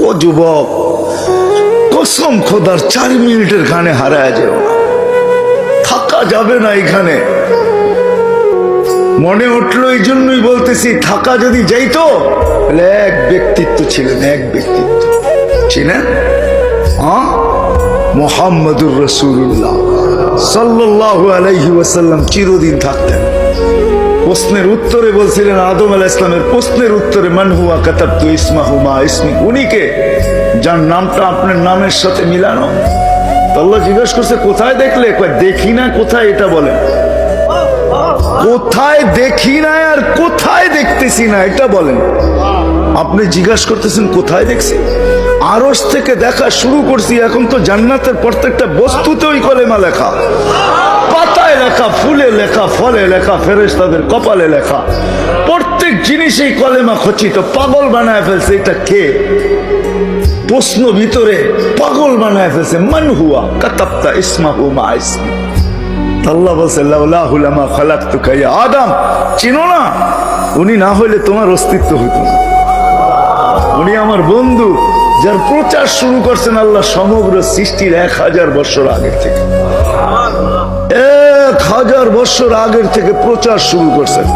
ও যুবক, কসম খোদার 4 মিনিটের গানে হারায় যেও না, থাকা যাবে না এখানে। মনে উঠলো এই জন্যই বলতেছি, থাকা যদি যাইতো তাহলে এক ব্যক্তিত্ব ছিলেন, এক ব্যক্তিত্ব ছিলেন মুহাম্মদুর রাসূলুল্লাহ সাল্লাল্লাহু আলাইহি ওয়াসাল্লাম চিরদিন থাকতেন। প্রশ্নের উত্তরে বলছিলেন, আদম আলাইহিস সালামের প্রশ্নের উত্তরে, মান হুয়া কাতাবতু ইসমাহু মা ইসমিক, উনি কে যার নামটা আপনার নামের সাথে মিলানো। আল্লাহ জিজ্ঞেস করছে কোথায় দেখলে? দেখি না। কোথায় এটা বলেন? কোথায় দেখি না আর কোথায় দেখতেছি না এটা বলেন। আপনি জিজ্ঞাসা করতেছেন কোথায় দেখছি? আরশ থেকে দেখা শুরু করছি, এখন তো জান্নাতের প্রত্যেকটা বস্তুতে ওই কলেমা লেখা, পাতায় লেখা, ফুলে লেখা, ফলে লেখা, ফেরেশতাদের কপালে লেখা, প্রত্যেক জিনিসেই কলেমা খচিত। পাগল বানায় ফেলছে। এটা কে? প্রশ্ন ভিতরে পাগল বানায় ফেলছে। মান হুয়া কাতাবতা ইসমাহু মা ইসমি। আল্লাহ বলছে লাউলাহু লামা খালাকতুকা ইয়া আদম, চিনো না? উনি না হইলে তোমার অস্তিত্ব হইতো না। উনি আমার বন্ধু, যার প্রচার শুরু করছেন আল্লাহ সমগ্র সৃষ্টির 1000 বছর আগের থেকে। 1000 বছর আগের থেকে প্রচার শুরু করছেন।